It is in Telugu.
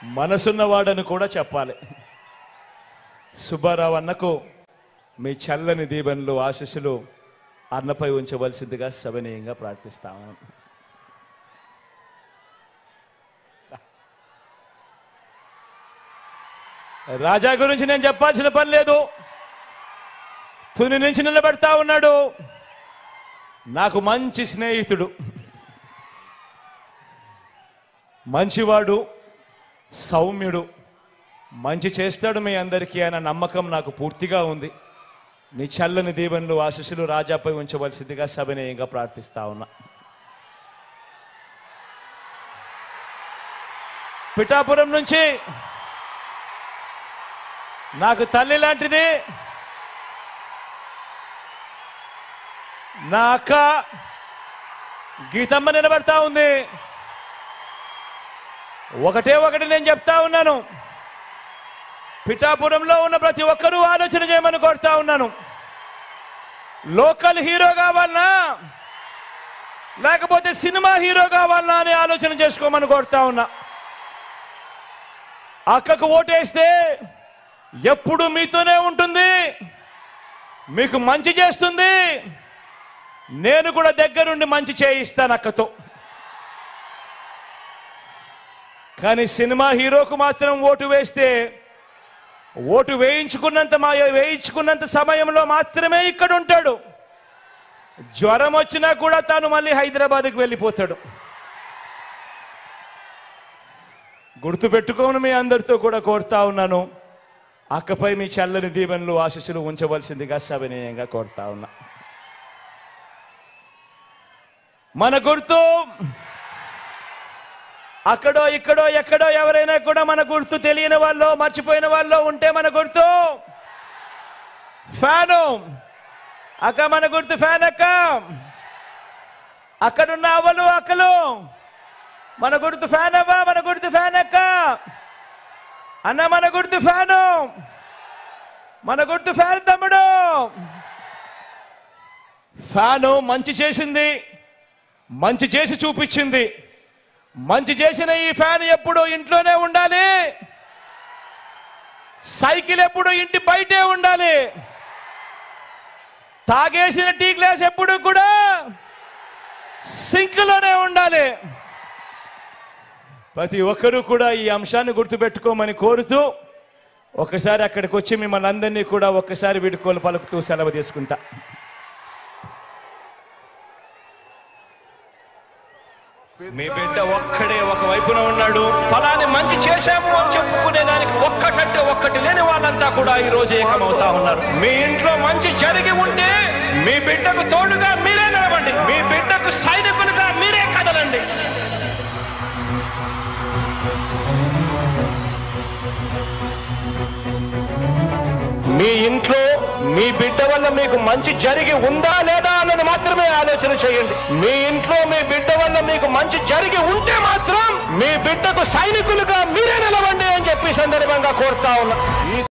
మనసున్నవాడని కూడా చెప్పాలి. సుబ్బారావు అన్నకు మీ చల్లని దీవెనలు ఆశీస్సులు అన్నపై ఉంచవలసిందిగా సవినయంగా ప్రార్థిస్తాను. రాజా గురించి నేను చెప్పాల్సిన పని లేదు. తుని నుంచి నిలబెడతా ఉన్నాడు. నాకు మంచి స్నేహితుడు, మంచివాడు, సౌమ్యుడు, మంచి చేస్తాడు మీ అందరికీ అన్న నమ్మకం నాకు పూర్తిగా ఉంది. నీ చల్లని దీవెనలు ఆశీస్సులు రాజాపై ఉంచవలసిందిగా సవినయంగా ప్రార్థిస్తా ఉన్నా. పిఠాపురం నుంచి నాకు తల్లి లాంటిది నా అక్క గీతమ్మ నిలబడతా ఉంది. ఒకటి నేను చెప్తా ఉన్నాను, పిఠాపురంలో ఉన్న ప్రతి ఒక్కరూ ఆలోచన చేయమని కోరుతా ఉన్నాను. లోకల్ హీరో కావాలనా లేకపోతే సినిమా హీరో కావాలనా అని ఆలోచన చేసుకోమని కోరుతా ఉన్నా. అక్కకు ఓటేస్తే ఎప్పుడు మీతోనే ఉంటుంది, మీకు మంచి చేస్తుంది. నేను కూడా దగ్గరుండి మంచి చేయిస్తాను అక్కతో. కానీ సినిమా హీరోకు మాత్రం ఓటు వేస్తే ఓటు వేయించుకున్నంత సమయంలో మాత్రమే ఇక్కడ ఉంటాడు. జ్వరం వచ్చినా కూడా తాను మళ్ళీ హైదరాబాద్కి వెళ్ళిపోతాడు. గుర్తుపెట్టుకోని మీ అందరితో కూడా కోరుతా ఉన్నాను, అక్కపై మీ చల్లని దీవెనలు ఆశీస్సులు ఉంచవలసిందిగా సవినయంగా కోరుతా ఉన్నా. మన గుర్తు అక్కడో ఇక్కడో ఎక్కడో ఎవరైనా కూడా మన గుర్తు తెలియని వాళ్ళు మర్చిపోయిన వాళ్ళు ఉంటే మన గుర్తు ఫ్యాను. అక్క మన గుర్తు ఫ్యాన్. అక్క అక్కడున్న అవ్వలు అక్కలు మన గుర్తు ఫ్యాన్. అవ్వ మన గుర్తు ఫ్యాన్. అక్క అన్న మన గుర్తు ఫ్యాను. మన గుర్తు ఫ్యాన్. తమ్ముడు ఫ్యాను మంచి చేసింది, మంచి చేసి చూపించింది. మంచి చేసిన ఈ ఫ్యాన్ ఎప్పుడు ఇంట్లోనే ఉండాలి, సైకిల్ ఎప్పుడు ఇంటి బయటే ఉండాలి, తాగేసిన టీ గ్లాస్ ఎప్పుడు కూడా సింక్లోనే ఉండాలి. ప్రతి ఒక్కరూ కూడా ఈ అంశాన్ని గుర్తుపెట్టుకోమని కోరుతూ ఒకసారి అక్కడికి వచ్చి మిమ్మల్ని అందరినీ కూడా ఒక్కసారి వీడుకోలు పలుకుతూ సెలవు తీసుకుంటా. మీ బిడ్డ ఒక్కడే ఒక వైపున ఉన్నాడు. ఫలాన్ని మంచి చేశాము అని చెప్పుకునే దానికి ఒక్కటంటే ఒక్కటి లేని వాళ్ళంతా కూడా ఈ రోజు ఏకమవుతా ఉన్నారు. మీ ఇంట్లో మంచి జరిగి ఉంటే మీ బిడ్డకు తోడుగా మీరే నిలవండి, మీ బిడ్డకు సైనికులుగా మీరే కదలండి. మీ ఇంట్లో మీ బిడ్డ వల్ల మీకు మంచి జరిగి ఉందా లేదా అన్నది మాత్రమే ఆలోచన చేయండి. మీ ఇంట్లో మీ బిడ్డ వల్ల మీకు మంచి జరిగి ఉంటే మాత్రం మీ బిడ్డకు సైనికులుగా మీరే నిలవండి అని చెప్పి సందర్భంగా కోరుతా ఉన్నా.